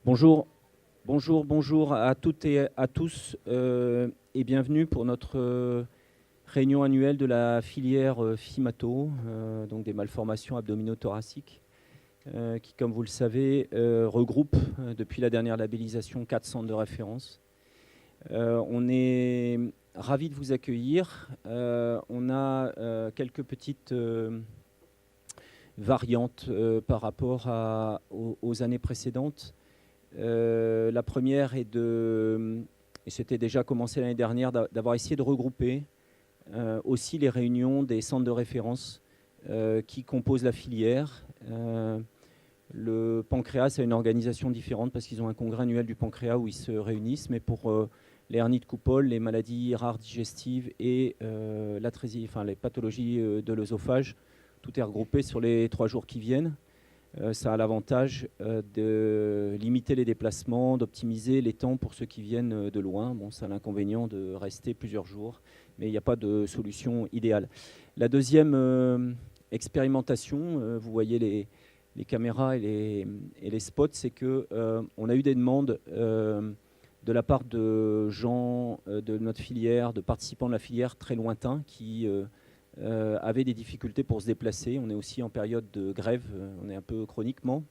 Bonjour, bonjour à toutes et à tous et bienvenue pour notre réunion annuelle de la filière FIMATO, donc des malformations abdominothoraciques, qui, comme vous le savez, regroupe depuis la dernière labellisation 4 centres de référence. On est ravis de vous accueillir. On a quelques petites variantes par rapport aux années précédentes. La première est et c'était déjà commencé l'année dernière, d'avoir essayé de regrouper aussi les réunions des centres de référence qui composent la filière. Le pancréas a une organisation différente parce qu'ils ont un congrès annuel du pancréas où ils se réunissent, mais pour les hernies de coupole, les maladies rares digestives et l'atrésie, enfin les pathologies de l'œsophage, tout est regroupé sur les 3 jours qui viennent. Ça a l'avantage de limiter les déplacements, d'optimiser les temps pour ceux qui viennent de loin. Bon, ça a l'inconvénient de rester plusieurs jours, mais il n'y a pas de solution idéale. La deuxième expérimentation, vous voyez les caméras et les spots, c'est qu'on a eu des demandes de la part de gens de notre filière, de participants de la filière très lointains qui avaient des difficultés pour se déplacer. On est aussi en période de grève, on est un peu chroniquement.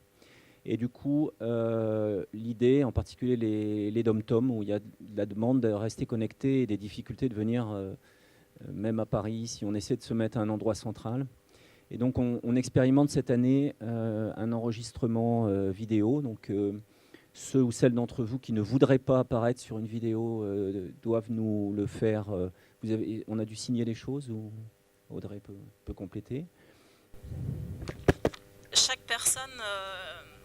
Et du coup, l'idée, en particulier les dom-tom, où il y a la demande de rester connecté et des difficultés de venir, même à Paris, si on essaie de se mettre à un endroit central. Et donc, on expérimente cette année un enregistrement vidéo. Donc, ceux ou celles d'entre vous qui ne voudraient pas apparaître sur une vidéo doivent nous le faire. On a dû signer les choses ou Audrey peut compléter. Chaque personne,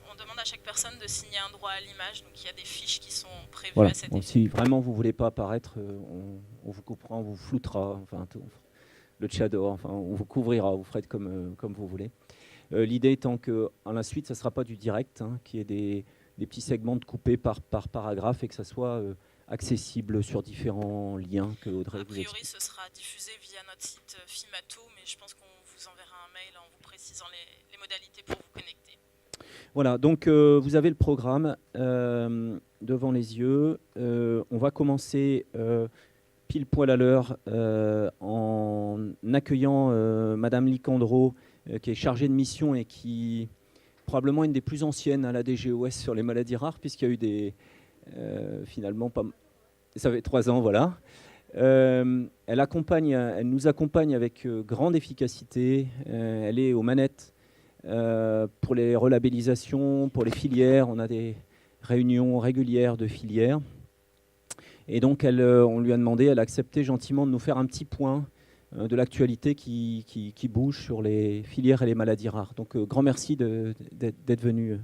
on demande à chaque personne de signer un droit à l'image. Donc il y a des fiches qui sont prévues Voilà. à cet Bon, effet. si vraiment vous ne voulez pas apparaître, on vous coupera, on vous floutera, enfin, le shadow, enfin, on vous couvrira, vous ferez comme vous voulez. L'idée étant qu'à la suite, ça ne sera pas du direct, qu'il y ait des petits segments de coupés par paragraphe et que ça soit accessible sur différents liens que Audrey vous explique. A priori, ce sera diffusé via notre site FIMATO, mais je pense qu'on vous enverra un mail en vous précisant les modalités pour vous connecter. Voilà, donc vous avez le programme devant les yeux. On va commencer pile poil à l'heure en accueillant Madame Licandro, qui est chargée de mission et qui probablement une des plus anciennes à la DGOS sur les maladies rares, puisqu'il y a eu finalement pas. Ça fait 3 ans, voilà. Elle nous accompagne avec grande efficacité. Elle est aux manettes pour les relabellisations, pour les filières. On a des réunions régulières de filières. Et donc, on lui a demandé, elle a accepté gentiment de nous faire un petit point de l'actualité qui bouge sur les filières et les maladies rares. Donc, grand merci d'être venu.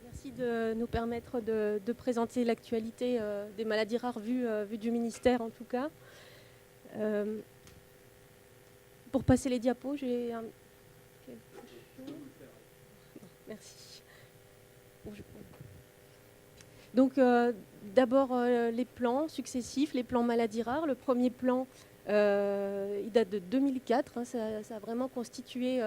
Merci de nous permettre de présenter l'actualité des maladies rares vues du ministère, en tout cas. Pour passer les diapos, j'ai quelque chose. Merci. Donc, d'abord, les plans successifs, les plans maladies rares. Le premier plan, il date de 2004. Ça a vraiment constitué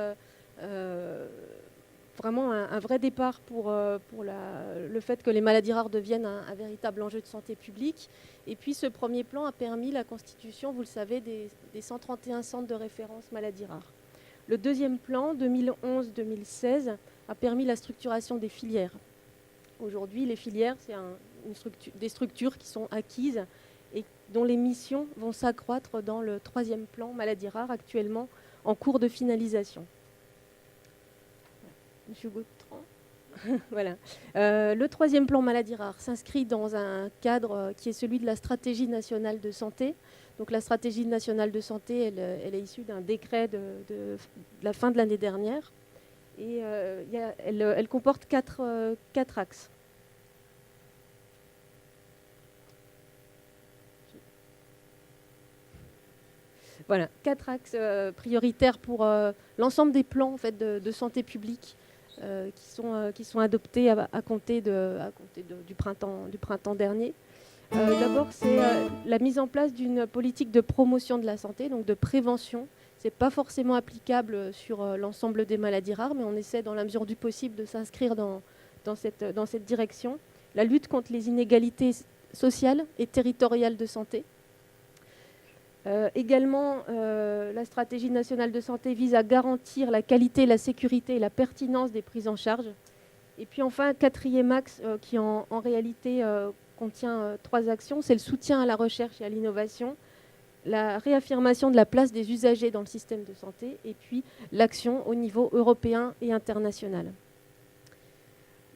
vraiment un vrai départ pour le fait que les maladies rares deviennent un véritable enjeu de santé publique. Et puis, ce premier plan a permis la constitution, vous le savez, des 131 centres de référence maladies rares. Le deuxième plan, 2011-2016, a permis la structuration des filières. Aujourd'hui, les filières, c'est des structures qui sont acquises et dont les missions vont s'accroître dans le troisième plan maladies rares, actuellement en cours de finalisation. Monsieur Gautran. Voilà. Le troisième plan maladies rares s'inscrit dans un cadre qui est celui de la stratégie nationale de santé. Donc la stratégie nationale de santé, elle est issue d'un décret de la fin de l'année dernière. Et elle comporte quatre axes. Voilà, 4 axes prioritaires pour l'ensemble des plans en fait, de santé publique qui sont adoptés à compter du printemps dernier. D'abord, c'est la mise en place d'une politique de promotion de la santé, donc de prévention. Ce n'est pas forcément applicable sur l'ensemble des maladies rares, mais on essaie dans la mesure du possible de s'inscrire dans dans cette direction. La lutte contre les inégalités sociales et territoriales de santé. Également, la stratégie nationale de santé vise à garantir la qualité, la sécurité et la pertinence des prises en charge. Et puis enfin, quatrième axe qui en réalité contient 3 actions, c'est le soutien à la recherche et à l'innovation, la réaffirmation de la place des usagers dans le système de santé et puis l'action au niveau européen et international.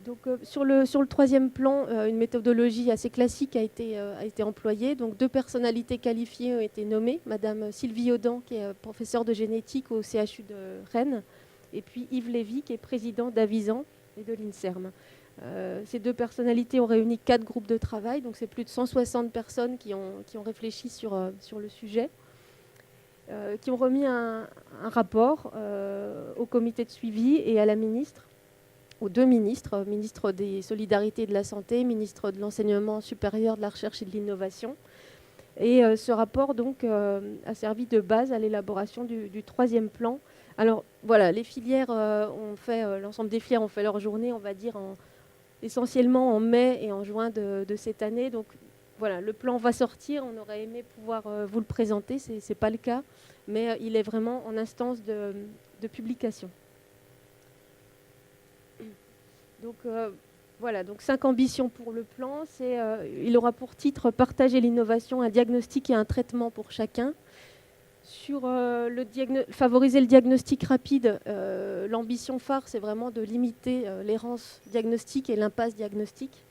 Donc, sur le 3e plan, une méthodologie assez classique a été employée. Donc, 2 personnalités qualifiées ont été nommées. Madame Sylvie Audan, qui est professeure de génétique au CHU de Rennes, et puis Yves Lévy, qui est président d'Avisan et de l'INSERM. Ces 2 personnalités ont réuni 4 groupes de travail. Donc, c'est plus de 160 personnes qui ont réfléchi sur le sujet, qui ont remis un rapport au comité de suivi et à la ministre, aux 2 ministres, ministre des Solidarités et de la Santé, ministre de l'Enseignement supérieur, de la Recherche et de l'Innovation. Et ce rapport donc, a servi de base à l'élaboration du 3e plan. Alors voilà, les filières ont fait, l'ensemble des filières ont fait leur journée, on va dire, essentiellement en mai et en juin de cette année. Donc voilà, le plan va sortir, on aurait aimé pouvoir vous le présenter, ce n'est pas le cas, mais il est vraiment en instance de publication. Donc voilà, donc 5 ambitions pour le plan. Il aura pour titre partager l'innovation, un diagnostic et un traitement pour chacun. Sur favoriser le diagnostic rapide, l'ambition phare, c'est vraiment de limiter l'errance diagnostique et l'impasse diagnostique.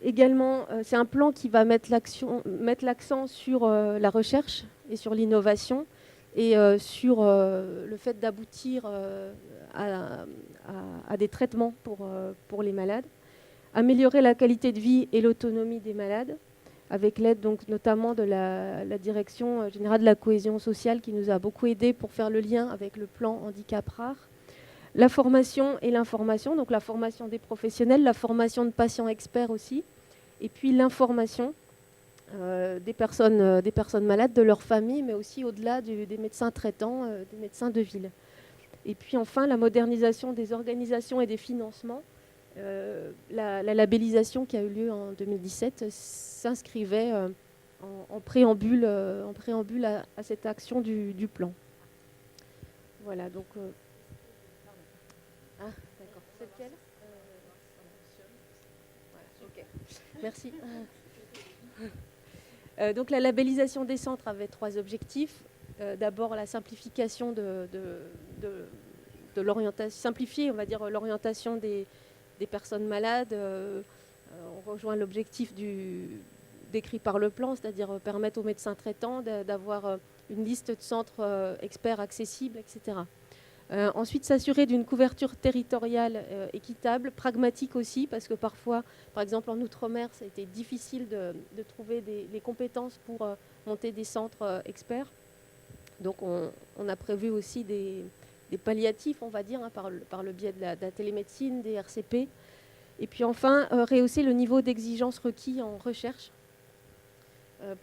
Également, c'est un plan qui va mettre l'accent sur la recherche et sur l'innovation et sur le fait d'aboutir à des traitements pour les malades, améliorer la qualité de vie et l'autonomie des malades, avec l'aide donc notamment de la Direction générale de la cohésion sociale qui nous a beaucoup aidé pour faire le lien avec le plan handicap rare. La formation et l'information, donc la formation des professionnels, la formation de patients experts aussi, et puis l'information des personnes malades, de leur famille, mais aussi au-delà des médecins traitants, des médecins de ville. Et puis enfin, la modernisation des organisations et des financements. La labellisation qui a eu lieu en 2017 s'inscrivait en préambule à cette action du plan. Voilà, donc... Ah, d'accord. C'est lequel voilà, ok. Merci. Donc la labellisation des centres avait 3 objectifs. D'abord la simplification de l'orientation, simplifier, on va dire, l'orientation des personnes malades. On rejoint l'objectif décrit par le plan, c'est-à-dire permettre aux médecins traitants d'avoir une liste de centres experts accessibles, etc. Ensuite, s'assurer d'une couverture territoriale équitable, pragmatique aussi, parce que parfois, par exemple en Outre-mer, ça a été difficile de trouver les compétences pour monter des centres experts. Donc on a prévu aussi des palliatifs, on va dire, hein, par le biais de la télémédecine, des RCP. Et puis enfin, rehausser le niveau d'exigence requis en recherche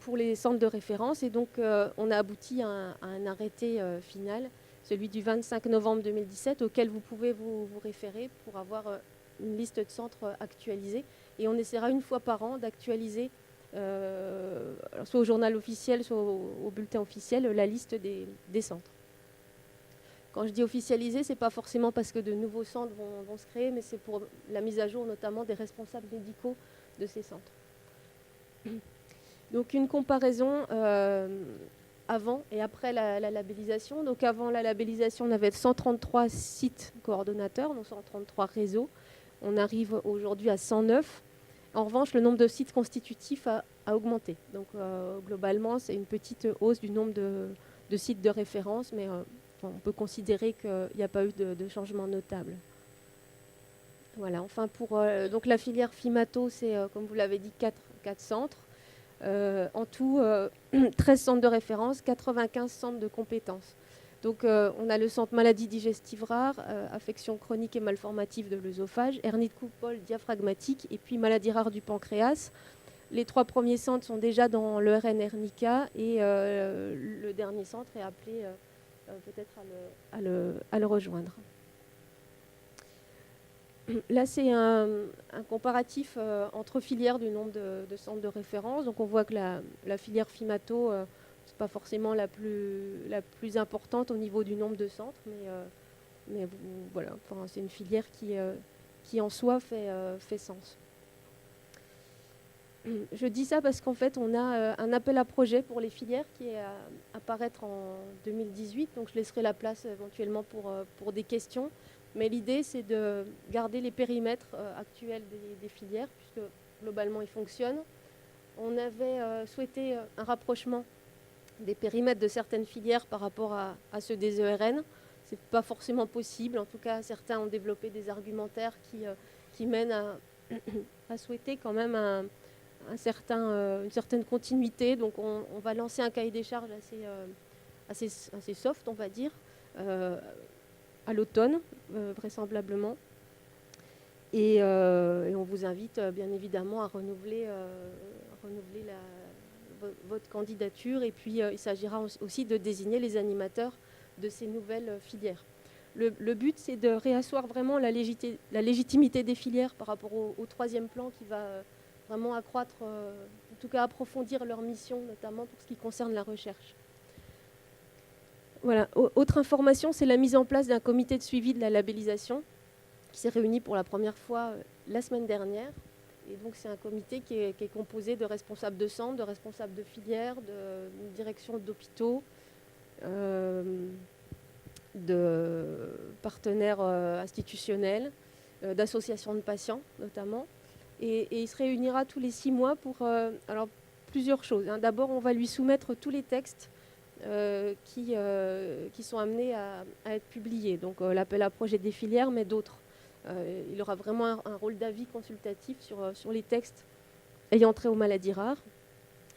pour les centres de référence. Et donc on a abouti à un arrêté final, celui du 25 novembre 2017, auquel vous pouvez vous référer pour avoir une liste de centres actualisée. Et on essaiera une fois par an d'actualiser, soit au journal officiel, soit au bulletin officiel, la liste des centres. Quand je dis officialiser, ce n'est pas forcément parce que de nouveaux centres vont se créer, mais c'est pour la mise à jour notamment des responsables médicaux de ces centres. Donc une comparaison avant et après la labellisation. Donc avant la labellisation, on avait 133 sites coordonnateurs, donc 133 réseaux. On arrive aujourd'hui à 109. En revanche, le nombre de sites constitutifs a augmenté. Donc globalement, c'est une petite hausse du nombre de sites de référence, mais on peut considérer qu'il n'y a pas eu de changement notable. Voilà. Enfin, pour donc la filière Fimato, c'est, comme vous l'avez dit, 4 centres. En tout, 13 centres de référence, 95 centres de compétences. Donc, on a le centre maladie digestive rare, affection chronique et malformative de l'œsophage, hernie de coupole diaphragmatique et puis maladie rare du pancréas. Les 3 premiers centres sont déjà dans le RN-RNICA et le dernier centre est appelé peut-être à le rejoindre. Là, c'est un comparatif entre filières du nombre de centres de référence. Donc on voit que la filière Fimato, ce n'est pas forcément la plus importante au niveau du nombre de centres, mais voilà, enfin, c'est une filière qui en soi fait sens. Je dis ça parce qu'en fait, on a un appel à projet pour les filières qui est à apparaître en 2018. Donc je laisserai la place éventuellement pour des questions. Mais l'idée, c'est de garder les périmètres actuels des filières, puisque globalement, ils fonctionnent. On avait souhaité un rapprochement des périmètres de certaines filières par rapport à ceux des ERN. Ce n'est pas forcément possible. En tout cas, certains ont développé des argumentaires qui mènent à souhaiter quand même une certaine continuité. Donc on va lancer un cahier des charges assez soft, on va dire, à l'automne, vraisemblablement. Et on vous invite bien évidemment à renouveler votre candidature. Et puis il s'agira aussi de désigner les animateurs de ces nouvelles filières. Le but, c'est de réasseoir vraiment la légitimité des filières par rapport au troisième plan qui va vraiment accroître, en tout cas approfondir leur mission, notamment pour ce qui concerne la recherche. Voilà. Autre information, c'est la mise en place d'un comité de suivi de la labellisation qui s'est réuni pour la première fois la semaine dernière. Et donc c'est un comité qui est composé de responsables de centres, de responsables de filières, de direction d'hôpitaux, de partenaires institutionnels, d'associations de patients notamment. Et il se réunira tous les 6 mois pour alors, plusieurs choses. Hein. D'abord, on va lui soumettre tous les textes qui sont amenés à être publiés. Donc l'appel à projet des filières, mais d'autres. Il aura vraiment un rôle d'avis consultatif sur les textes ayant trait aux maladies rares.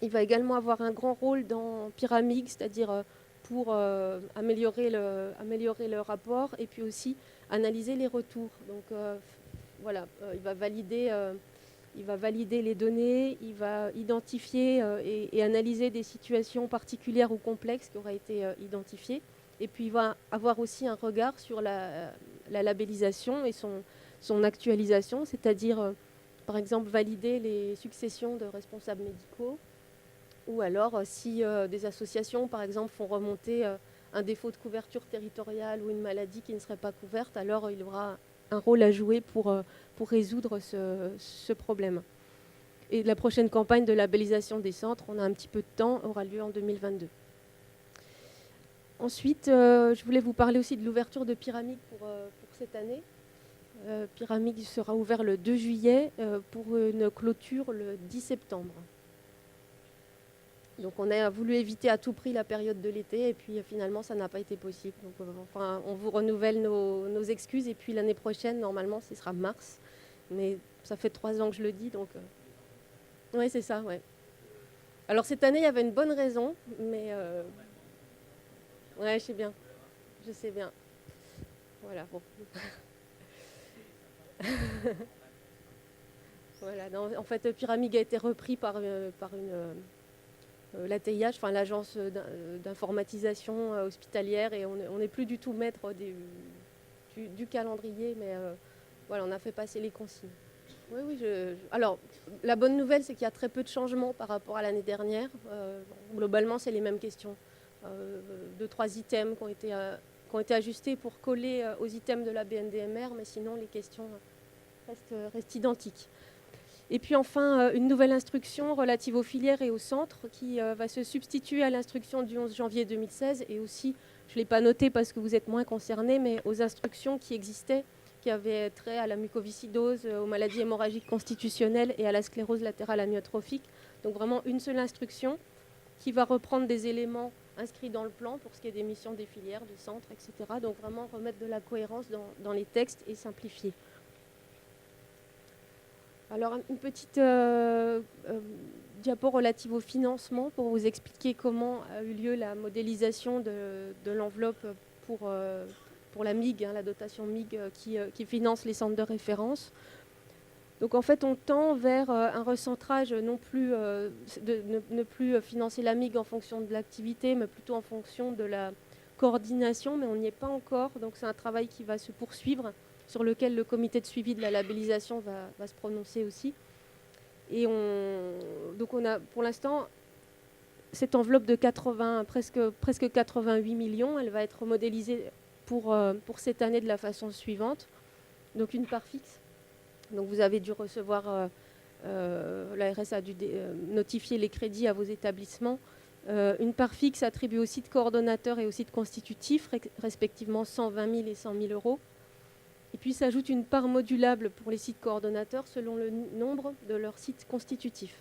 Il va également avoir un grand rôle dans Pyramide, c'est-à-dire pour améliorer le rapport et puis aussi analyser les retours. Donc voilà, il va valider les données, il va identifier et analyser des situations particulières ou complexes qui auraient été identifiées. Et puis il va avoir aussi un regard sur la labellisation et son actualisation, c'est-à-dire par exemple valider les successions de responsables médicaux, ou alors si des associations par exemple font remonter un défaut de couverture territoriale ou une maladie qui ne serait pas couverte, alors il aura un rôle à jouer pour résoudre ce problème. Et la prochaine campagne de labellisation des centres, on a un petit peu de temps, aura lieu en 2022. Ensuite, je voulais vous parler aussi de l'ouverture de Pyramide pour cette année. Pyramide sera ouvert le 2 juillet pour une clôture le 10 septembre. Donc on a voulu éviter à tout prix la période de l'été et puis finalement ça n'a pas été possible. Donc on vous renouvelle nos excuses et puis l'année prochaine, normalement, ce sera mars. Mais ça fait 3 ans que je le dis, donc... Oui, c'est ça, ouais. Alors cette année, il y avait une bonne raison, mais... Ouais, je sais bien. Voilà, bon. Voilà, non, en fait, Pyramide a été repris par l'ATIH, enfin l'agence d'informatisation hospitalière, et on n'est plus du tout maître du calendrier, mais voilà, on a fait passer les consignes. Oui, alors, la bonne nouvelle, c'est qu'il y a très peu de changements par rapport à l'année dernière. Globalement, c'est les mêmes questions. 2-3 items qui ont été ajustés pour coller aux items de la BNDMR, mais sinon, les questions restent identiques. Et puis enfin, une nouvelle instruction relative aux filières et aux centres qui va se substituer à l'instruction du 11 janvier 2016 et aussi, je ne l'ai pas noté parce que vous êtes moins concernés, mais aux instructions qui existaient, qui avaient trait à la mucoviscidose, aux maladies hémorragiques constitutionnelles et à la sclérose latérale amyotrophique. Donc vraiment une seule instruction qui va reprendre des éléments inscrits dans le plan pour ce qui est des missions des filières, des centres, etc. Donc vraiment remettre de la cohérence dans les textes et simplifier. Alors, une petite diapo relative au financement pour vous expliquer comment a eu lieu la modélisation de l'enveloppe pour la MIG, la dotation MIG qui finance les centres de référence. Donc, en fait, on tend vers un recentrage ne plus financer la MIG en fonction de l'activité, mais plutôt en fonction de la coordination, mais on n'y est pas encore. Donc, c'est un travail qui va se poursuivre sur lequel le comité de suivi de la labellisation va se prononcer aussi. Et donc on a pour l'instant cette enveloppe de presque 88 millions, elle va être modélisée pour cette année de la façon suivante. Donc une part fixe. Donc vous avez dû recevoir, l'ARS a dû notifier les crédits à vos établissements. Une part fixe attribuée aux sites coordonnateurs et aux sites constitutifs, respectivement 120 000 et 100 000 euros. Et puis s'ajoute une part modulable pour les sites coordonnateurs selon le nombre de leurs sites constitutifs.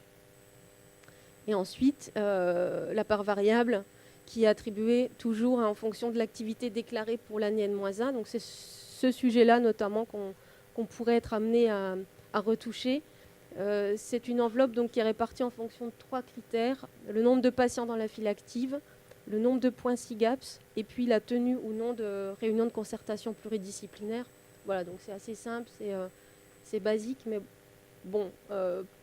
Et ensuite, la part variable qui est attribuée toujours en fonction de l'activité déclarée pour l'année N-1. Donc c'est ce sujet-là notamment qu'on pourrait être amené à retoucher. C'est une enveloppe donc, qui est répartie en fonction de 3 critères. Le nombre de patients dans la file active, le nombre de points SIGAPS et puis la tenue ou non de réunions de concertation pluridisciplinaire. Voilà, donc c'est assez simple, c'est basique, mais bon,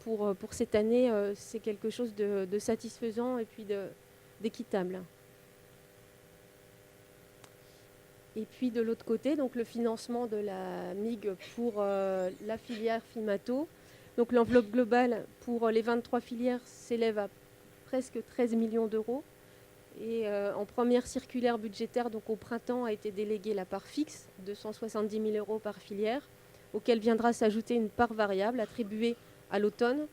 pour cette année, c'est quelque chose de satisfaisant et puis d'équitable. Et puis de l'autre côté, donc le financement de la MIG pour la filière Fimato. Donc l'enveloppe globale pour les 23 filières s'élève à presque 13 millions d'euros. Et en première circulaire budgétaire, donc au printemps, a été déléguée la part fixe, 270 000 euros par filière, auquel viendra s'ajouter une part variable attribuée à l'automne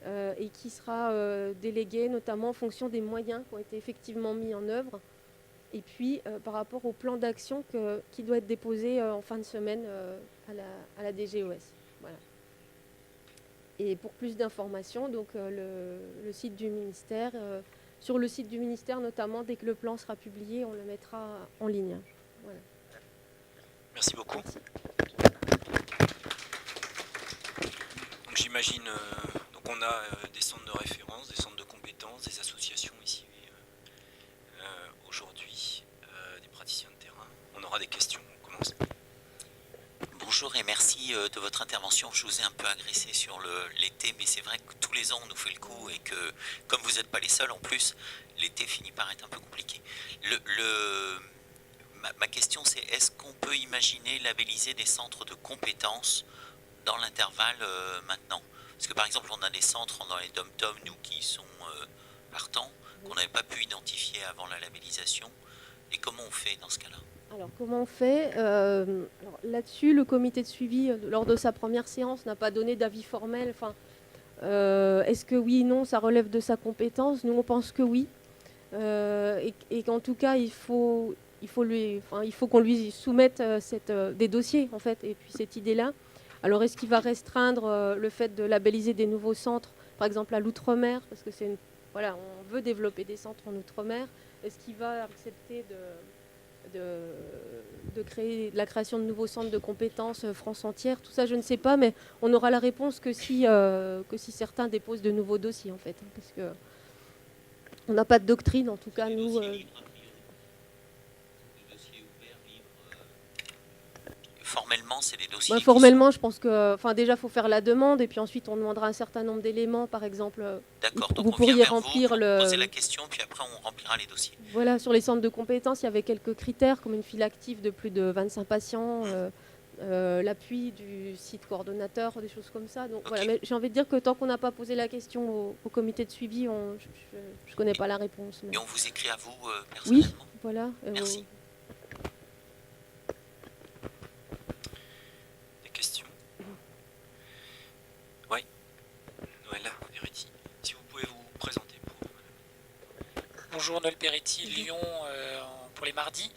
et qui sera déléguée notamment en fonction des moyens qui ont été effectivement mis en œuvre et puis par rapport au plan d'action qui doit être déposé en fin de semaine à la DGOS. Voilà. Et pour plus d'informations, donc le site du ministère, sur le site du ministère notamment, dès que le plan sera publié, on le mettra en ligne. Voilà. Merci beaucoup. Merci. Donc j'imagine, donc on a des centres de référence, des centres de compétences, des associations ici aujourd'hui, des praticiens de terrain. On aura des questions, on commence. Bonjour et merci de votre intervention. Je vous ai un peu agressé sur l'été, mais c'est vrai que tous les ans on nous fait le coup et que comme vous n'êtes pas les seuls en plus, l'été finit par être un peu compliqué. Ma question c'est, est-ce qu'on peut imaginer labelliser des centres de compétences dans l'intervalle maintenant? Parce que par exemple on a des centres dans les dom-tom, nous qui sont partants, qu'on n'avait pas pu identifier avant la labellisation. Et comment on fait dans ce cas-là? Alors, comment on fait là-dessus, le comité de suivi, lors de sa première séance, n'a pas donné d'avis formel. Enfin, est-ce que oui, non, ça relève de sa compétence? Nous, on pense que oui. Et qu'en tout cas, il faut qu'on lui soumette des dossiers, en fait, et puis cette idée-là. Alors, est-ce qu'il va restreindre le fait de labelliser des nouveaux centres, par exemple à l'outre-mer, parce que voilà, on veut développer des centres en outre-mer. Est-ce qu'il va accepter de créer la création de nouveaux centres de compétences France entière? Tout ça, je ne sais pas, mais on n'aura la réponse que si certains déposent de nouveaux dossiers, en fait, hein, parce que on n'a pas de doctrine, en tout cas, nous. Formellement, c'est des dossiers. Formellement, je pense que, déjà, il faut faire la demande, et puis ensuite, on demandera un certain nombre d'éléments, par exemple. D'accord. Donc vous on pourriez vient vers remplir vous, poser la question, puis après on remplira les dossiers. Voilà, sur les centres de compétences, il y avait quelques critères, comme une file active de plus de 25 patients, l'appui du site coordonnateur, des choses comme ça. Donc, voilà. Mais j'ai envie de dire que tant qu'on n'a pas posé la question au comité de suivi, je ne connais pas la réponse. Mais... Et on vous écrit à vous personnellement? Oui, voilà. Merci. Des questions? Oui. Noël Peretti, si vous pouvez vous présenter pour... Bonjour, Noël Peretti, Lyon, pour les mardis.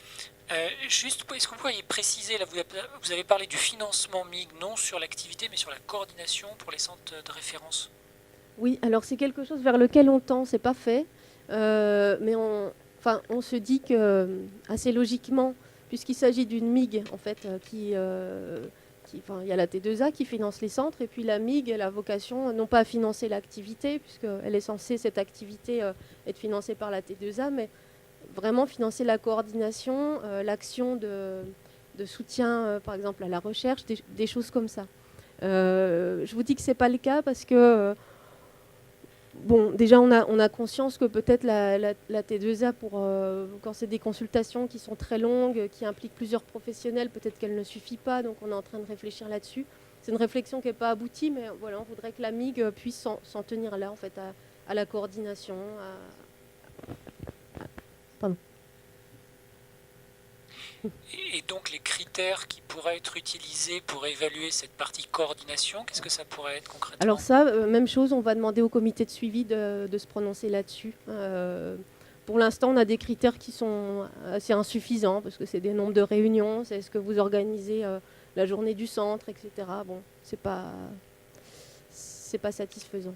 Juste, est-ce que vous pourriez préciser, là, vous avez parlé du financement MIG, non sur l'activité, mais sur la coordination pour les centres de référence? Oui, alors c'est quelque chose vers lequel on tend, c'est pas fait, mais on se dit que, assez logiquement, puisqu'il s'agit d'une MIG, en fait, il y a la T2A qui finance les centres, et puis la MIG, elle a vocation non pas à financer l'activité, puisqu'elle est censée, cette activité, être financée par la T2A, mais vraiment financer la coordination, l'action de soutien, par exemple, à la recherche, des choses comme ça. Je vous dis que ce n'est pas le cas parce que Bon, déjà, on a conscience que peut-être la T2A, quand c'est des consultations qui sont très longues, qui impliquent plusieurs professionnels, peut-être qu'elle ne suffit pas, donc on est en train de réfléchir là-dessus. C'est une réflexion qui n'est pas aboutie, mais voilà, on voudrait que la MIG puisse s'en tenir là, en fait, à la coordination. Pardon. Et donc les critères qui pourraient être utilisés pour évaluer cette partie coordination, qu'est-ce que ça pourrait être concrètement? Alors ça, même chose, on va demander au comité de suivi de se prononcer là-dessus. Pour l'instant, on a des critères qui sont assez insuffisants, parce que c'est des nombres de réunions, c'est est-ce que vous organisez la journée du centre, etc. Bon, c'est pas satisfaisant.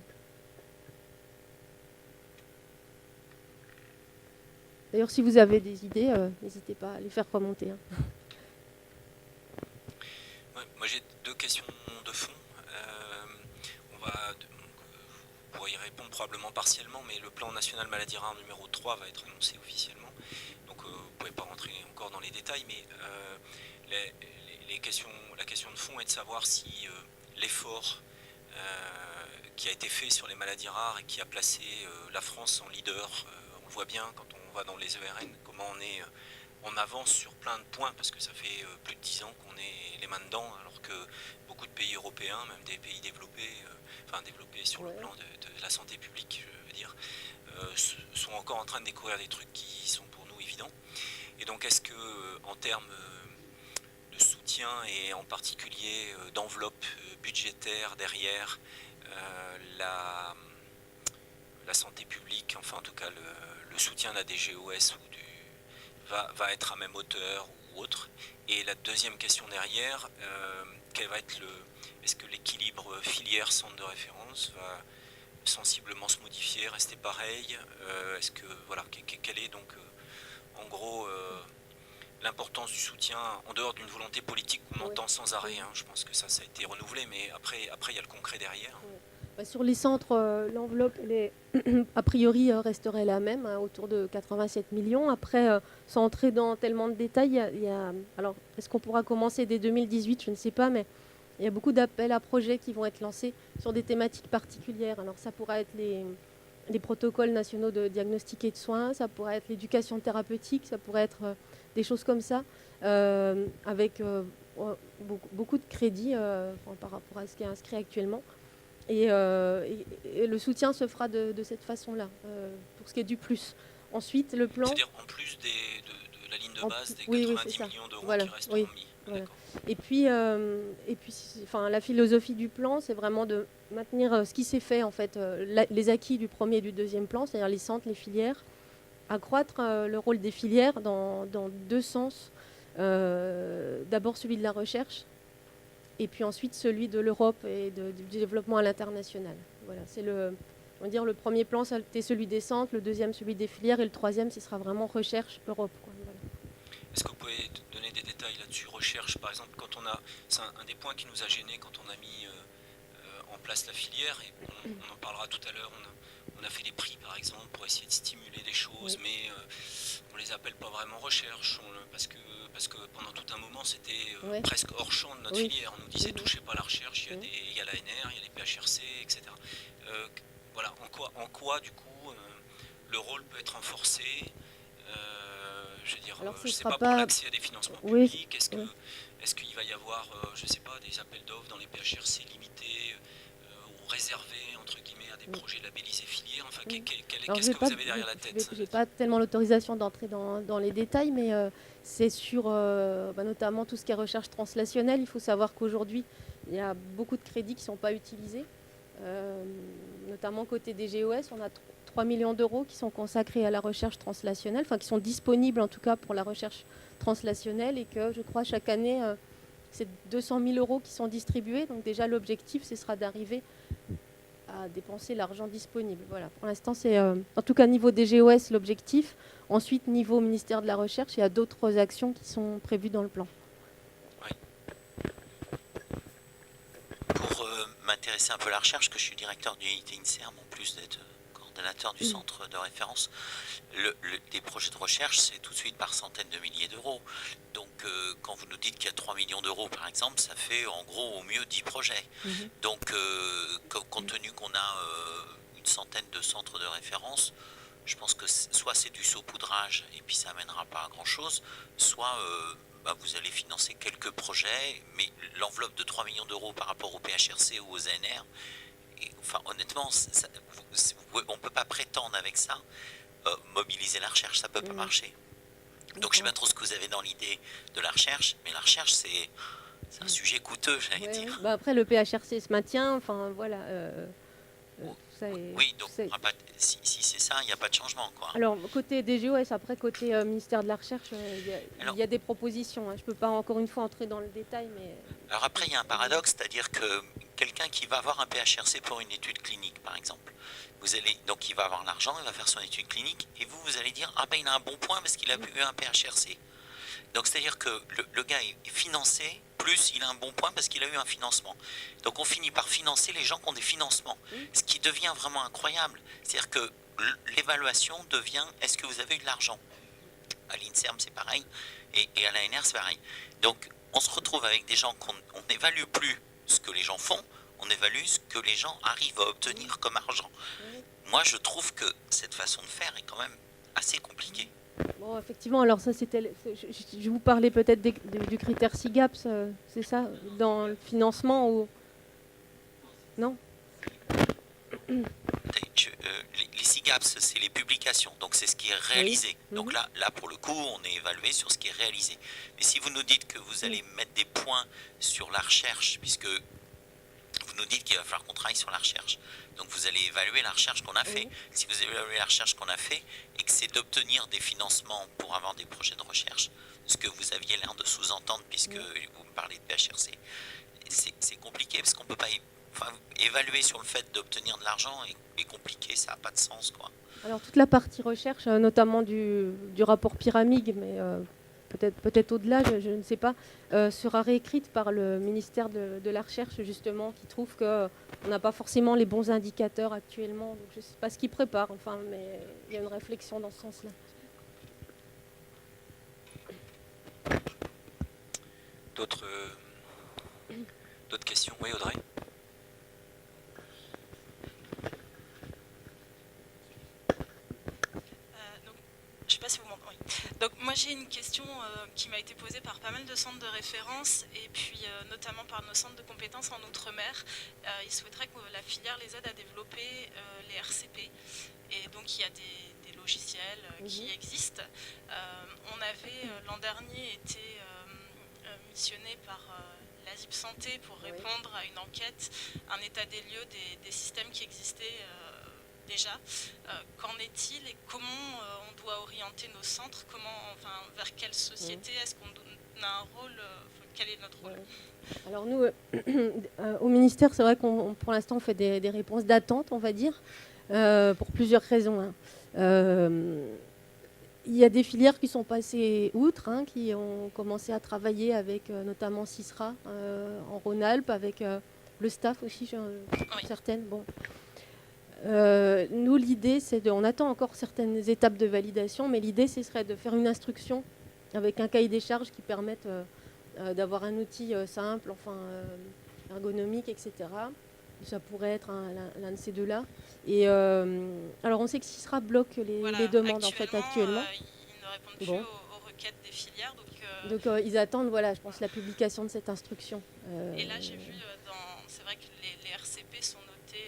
D'ailleurs, si vous avez des idées, n'hésitez pas à les faire remonter. Hein. Ouais, moi j'ai 2 questions de fond. Vous pourrez y répondre probablement partiellement, mais le plan national maladie rare numéro 3 va être annoncé officiellement. Donc vous ne pouvez pas rentrer encore dans les détails, mais la question de fond est de savoir si l'effort qui a été fait sur les maladies rares et qui a placé la France en leader, on le voit bien quand on va dans les ERN, comment on est en avance sur plein de points, parce que ça fait plus de 10 ans qu'on est les mains dedans, alors que beaucoup de pays européens, même des pays développés, développés sur le plan de la santé publique, je veux dire, sont encore en train de découvrir des trucs qui sont pour nous évidents. Et donc est-ce que en termes de soutien et en particulier d'enveloppe budgétaire derrière la santé publique, enfin en tout cas le soutien de la DGOS va être à même hauteur ou autre. Et la deuxième question derrière, quel va être est-ce que l'équilibre filière centre de référence va sensiblement se modifier, rester pareil? Est-ce que voilà, quelle est donc en gros l'importance du soutien en dehors d'une volonté politique qu'on entend sans arrêt, hein. Je pense que ça a été renouvelé, mais après il y a le concret derrière. Sur les centres, l'enveloppe, a priori, resterait la même, hein, autour de 87 millions. Après, sans entrer dans tellement de détails, alors, est-ce qu'on pourra commencer dès 2018? Je ne sais pas, mais il y a beaucoup d'appels à projets qui vont être lancés sur des thématiques particulières. Alors, ça pourra être les protocoles nationaux de diagnostic et de soins, ça pourrait être l'éducation thérapeutique, ça pourrait être des choses comme ça, avec beaucoup de crédits par rapport à ce qui est inscrit actuellement. Et le soutien se fera de cette façon-là, pour ce qui est du plus. Ensuite, le plan... C'est-à-dire en plus de la ligne de base des 90 millions d'euros qui resteront mis. Voilà. Et puis la philosophie du plan, c'est vraiment de maintenir ce qui s'est fait, en fait, les acquis du premier et du deuxième plan, c'est-à-dire les centres, les filières, accroître le rôle des filières dans 2 sens. D'abord celui de la recherche, et puis ensuite celui de l'Europe et du développement à l'international. Voilà, c'est le premier plan, c'était celui des centres, le deuxième celui des filières, et le troisième, ce sera vraiment recherche Europe. Voilà. Est-ce que vous pouvez donner des détails là-dessus, recherche, par exemple, c'est un des points qui nous a gênés quand on a mis en place la filière, et on en parlera tout à l'heure, on a fait des prix, par exemple, pour essayer de stimuler des choses, mais on les appelle pas vraiment recherche, parce que pendant tout un moment, c'était presque hors champ de notre filière. On nous disait, touchez pas à la recherche, il y a l'ANR, il y a les PHRC, etc. Voilà, en quoi, du coup, le rôle peut être renforcé? Je veux dire, je ne sais pas, pour l'accès à des financements publics, est-ce qu'il va y avoir, je ne sais pas, des appels d'offres dans les PHRC limités ou réservés, entre guillemets, à des projets labellisés filières? Enfin, qu'est-ce que vous avez derrière la tête? Je n'ai pas tellement l'autorisation d'entrer dans les détails, mais c'est sur notamment tout ce qui est recherche translationnelle. Il faut savoir qu'aujourd'hui, il y a beaucoup de crédits qui ne sont pas utilisés. Notamment côté des GOS, on a 3 millions d'euros qui sont consacrés à la recherche translationnelle, enfin qui sont disponibles en tout cas pour la recherche translationnelle, et que je crois chaque année, c'est 200 000 euros qui sont distribués. Donc déjà l'objectif, ce sera d'arriver à dépenser l'argent disponible. Voilà. Pour l'instant, c'est en tout cas niveau des GOS l'objectif. Ensuite, niveau ministère de la Recherche, il y a d'autres actions qui sont prévues dans le plan. Pour m'intéresser un peu à la recherche, que je suis directeur d'unité INSERM en plus d'être coordonnateur du centre de référence, les projets de recherche, c'est tout de suite par centaines de milliers d'euros. Donc quand vous nous dites qu'il y a 3 millions d'euros par exemple, ça fait en gros au mieux 10 projets. Donc compte tenu qu'on a une une centaine de centres de référence, je pense que soit c'est du saupoudrage et puis ça amènera pas à grand chose, soit vous allez financer quelques projets, mais l'enveloppe de 3 millions d'euros par rapport au PHRC ou aux ANR, enfin honnêtement, on ne peut pas prétendre avec ça mobiliser la recherche, ça ne peut pas marcher. Donc je ne sais pas trop ce que vous avez dans l'idée de la recherche, mais la recherche c'est un sujet coûteux, j'allais dire. Bah après le PHRC se maintient, enfin voilà. Oui, donc si c'est ça, il n'y a pas de changement, quoi. Alors côté DGOS, après côté ministère de la Recherche, il y a des propositions. Hein. Je ne peux pas encore une fois entrer dans le détail, mais... Alors après, il y a un paradoxe, c'est-à-dire que quelqu'un qui va avoir un PHRC pour une étude clinique, par exemple, donc il va avoir l'argent, il va faire son étude clinique, et vous allez dire, ah ben il a un bon point parce qu'il a eu un PHRC. Donc c'est-à-dire que le gars est financé, plus il a un bon point parce qu'il a eu un financement. Donc on finit par financer les gens qui ont des financements. Ce qui devient vraiment incroyable. C'est-à-dire que l'évaluation devient, est-ce que vous avez eu de l'argent? À l'INSERM c'est pareil, et à l'ANR c'est pareil. Donc on se retrouve avec des gens qu'on n'évalue plus ce que les gens font, on évalue ce que les gens arrivent à obtenir comme argent. Moi je trouve que cette façon de faire est quand même assez compliquée. Bon, effectivement, alors ça c'était... Je vous parlais peut-être du critère SIGAPS, c'est ça, dans le financement ou... Non? Les SIGAPS, c'est les publications, donc c'est ce qui est réalisé. Oui. Donc là, pour le coup, on est évalué sur ce qui est réalisé. Mais si vous nous dites que vous allez mettre des points sur la recherche, puisque vous nous dites qu'il va falloir qu'on travaille sur la recherche, donc vous allez évaluer la recherche qu'on a fait. Si vous évaluez la recherche qu'on a fait et que c'est d'obtenir des financements pour avoir des projets de recherche, ce que vous aviez l'air de sous-entendre puisque vous me parlez de PHRC, c'est compliqué parce qu'on ne peut pas... évaluer sur le fait d'obtenir de l'argent est compliqué, ça n'a pas de sens, quoi. Alors toute la partie recherche, notamment du rapport pyramide, mais peut-être au-delà, je ne sais pas, sera réécrite par le ministère de la Recherche, justement, qui trouve qu'on n'a pas forcément les bons indicateurs actuellement. Donc, je ne sais pas ce qu'ils préparent, enfin, mais il y a une réflexion dans ce sens-là. D'autres questions? Oui, Audrey? Je ne sais pas si vous m'entendez. Oui. Donc moi j'ai une question qui m'a été posée par pas mal de centres de référence et puis notamment par nos centres de compétences en Outre-mer. Ils souhaiteraient que la filière les aide à développer les RCP. Et donc il y a des logiciels qui existent. On avait l'an dernier été missionné par l'ASIP Santé pour répondre à une enquête, un état des lieux des systèmes qui existaient déjà. Qu'en est-il et comment on doit orienter nos centres, vers quelle société est-ce qu'on a un rôle, quel est notre rôle? Alors nous, au ministère, c'est vrai qu'on pour l'instant on fait des réponses d'attente, on va dire, pour plusieurs raisons. Hein. Il y a des filières qui sont passées outre, hein, qui ont commencé à travailler avec notamment CISRA en Rhône-Alpes, avec le staff aussi, certaines. Bon. Nous, l'idée, c'est on attend encore certaines étapes de validation, mais l'idée, ce serait de faire une instruction avec un cahier des charges qui permette d'avoir un outil simple, ergonomique, etc. Ça pourrait être l'un de ces deux-là. Et alors, on sait que CISRA bloque les demandes actuellement. Ils ne répondent plus aux requêtes des filières. Donc ils attendent, je pense, la publication de cette instruction. Et là, j'ai vu, c'est vrai que les RCP sont notés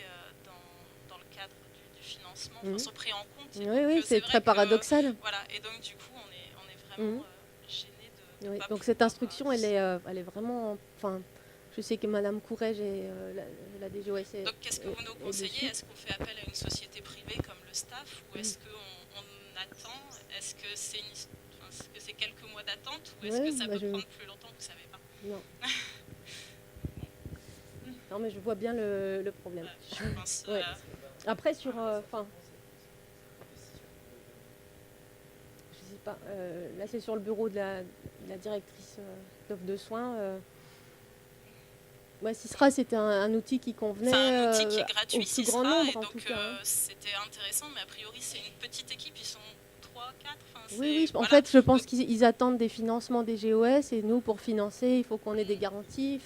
dans le cadre du financement, sont pris en compte. Oui, c'est très paradoxal. Voilà, et donc du coup, on est vraiment gêné de. Oui, donc cette instruction, elle est vraiment. Je sais que Madame Courrèges et la DGOS. Donc qu'est-ce que vous nous conseillez? Est-ce qu'on fait appel à une société privée comme le staff ou est-ce qu'on attend? Est-ce que c'est quelques mois d'attente ou est-ce que ça peut prendre plus longtemps? Vous ne savez pas. Non. Non, mais je vois bien le problème. Je pense, Après, sur... je sais pas. Là, c'est sur le bureau de la directrice d'offre de soins. CISRA, c'était un outil qui convenait un outil qui est gratuit, au plus grand nombre, en tout cas. C'était intéressant, mais a priori, c'est une petite équipe. Ils sont 3, 4. Oui, en fait, je pense qu'ils attendent des financements des GOS et nous, pour financer, il faut qu'on ait des garanties.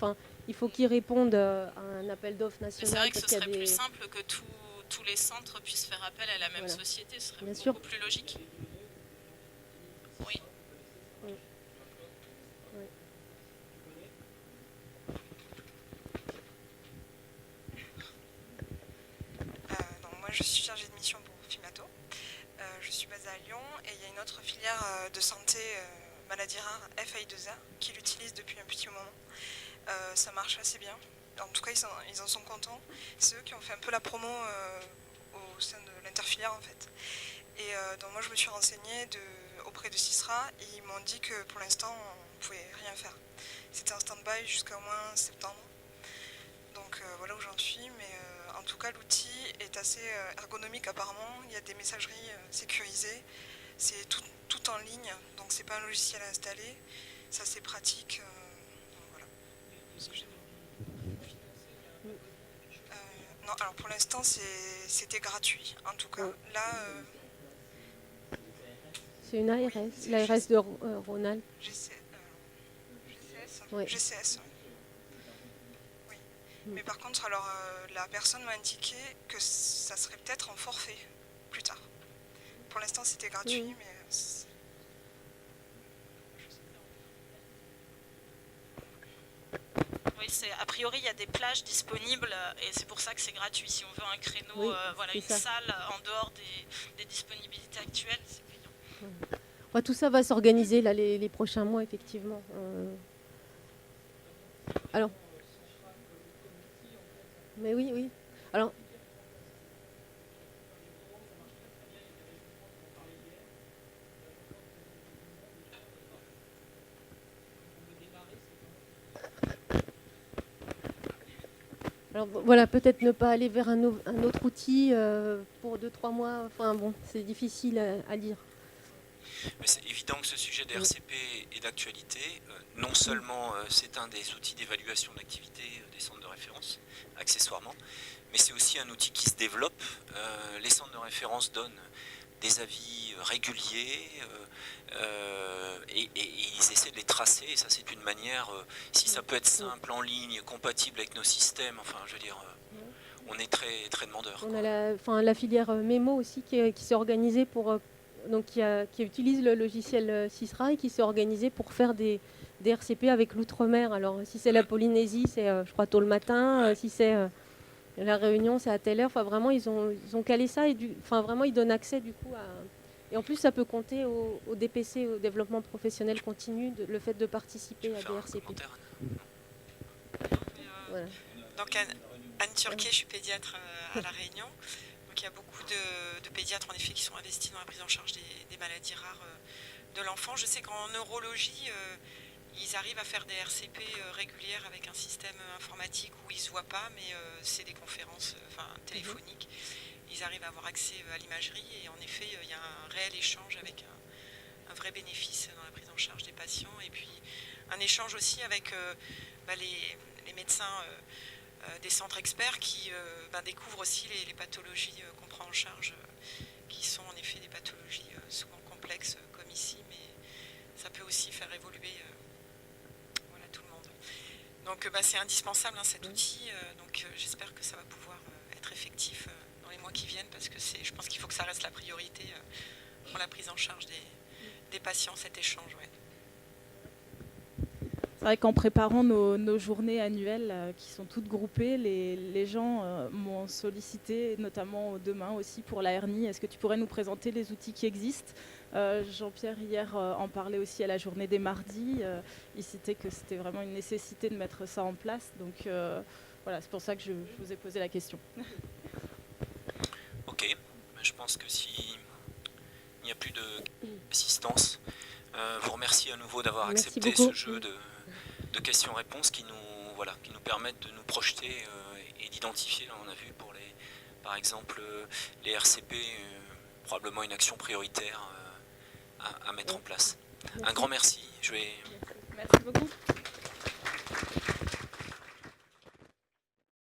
Il faut qu'ils répondent à un appel d'offres national. C'est vrai que ce serait plus simple que tout tous les centres puissent faire appel à la même Voilà. société, ce serait Bien beaucoup sûr. plus logique. Oui. Donc moi je suis chargée de mission pour Fimato. Je suis basée à Lyon et il y a une autre filière de santé maladie rare, FAI2A, qui l'utilise depuis un petit moment. Ça marche assez bien. En tout cas ils en sont contents. C'est eux qui ont fait un peu la promo au sein de l'interfilière en fait. Et donc moi je me suis renseignée auprès de CISRA et ils m'ont dit que pour l'instant on ne pouvait rien faire. C'était en stand-by jusqu'à au moins septembre. Donc voilà où j'en suis, mais en tout cas l'outil est assez ergonomique apparemment. Il y a des messageries sécurisées, c'est tout en ligne, donc c'est pas un logiciel à installer, c'est assez pratique. Donc voilà. Non, alors pour l'instant c'était gratuit, en tout cas. Là, C'est une ARS, l'ARS de Rhône-Alpes. GCS, Ouais. GCS. Oui. Mais par contre, alors la personne m'a indiqué que ça serait peut-être en forfait plus tard. Pour l'instant, c'était gratuit, Mhm. mais Oui, a priori, il y a des plages disponibles et c'est pour ça que c'est gratuit. Si on veut un créneau, Oui, voilà, c'est une ça. salle en dehors des disponibilités actuelles, c'est payant. Enfin, tout ça va s'organiser là, les prochains mois, effectivement. Alors. Mais oui, oui. Alors. Alors voilà, peut-être ne pas aller vers un autre outil pour 2-3 mois. Enfin bon, c'est difficile à lire. Mais c'est évident que ce sujet des RCP est d'actualité. Non seulement c'est un des outils d'évaluation de l'activité des centres de référence, accessoirement, mais c'est aussi un outil qui se développe. Les centres de référence donnent des avis réguliers et ils essaient de les tracer. Et ça, c'est une manière, si ça peut être simple, en ligne, compatible avec nos systèmes, enfin, je veux dire, on est très, très demandeur. On a la filière Memo aussi qui s'est organisée pour... donc qui utilise le logiciel CISRA et qui s'est organisée pour faire des RCP avec l'outre-mer. Alors si c'est la Polynésie, c'est je crois tôt le matin. Si c'est la Réunion, c'est à telle heure. Enfin vraiment, ils ont calé ça et vraiment ils donnent accès du coup à... Et en plus, ça peut compter au DPC, au développement professionnel continu, le fait de participer à des RCP. Voilà. Donc Anne Turquet, je suis pédiatre à La Réunion. Donc il y a beaucoup de pédiatres en effet qui sont investis dans la prise en charge des maladies rares de l'enfant. Je sais qu'en neurologie, ils arrivent à faire des RCP régulières avec un système informatique où ils ne se voient pas, mais c'est des conférences téléphoniques. Ils arrivent à avoir accès à l'imagerie et en effet, il y a un réel échange avec un vrai bénéfice dans la prise en charge des patients. Et puis un échange aussi avec les médecins des centres experts qui découvrent aussi les pathologies qu'on prend en charge, qui sont en effet des pathologies souvent complexes comme ici, mais ça peut aussi faire évoluer tout le monde. Donc c'est indispensable cet outil, donc j'espère que ça va pouvoir être effectif dans les mois qui viennent, parce que je pense qu'il faut que ça reste la priorité pour la prise en charge des patients, cet échange. Ouais. C'est vrai qu'en préparant nos journées annuelles qui sont toutes groupées, les gens m'ont sollicité, notamment demain aussi pour la hernie. Est-ce que tu pourrais nous présenter les outils qui existent ? Jean-Pierre hier en parlait aussi à la journée des mardis. Il citait que c'était vraiment une nécessité de mettre ça en place. Donc voilà, c'est pour ça que je vous ai posé la question. Ok, je pense que s'il n'y a plus d'assistance, vous remercie à nouveau d'avoir accepté ce jeu de questions-réponses qui nous permettent de nous projeter et d'identifier. Là, on a vu pour par exemple les RCP, probablement une action prioritaire à mettre en place. Un grand merci. Merci beaucoup.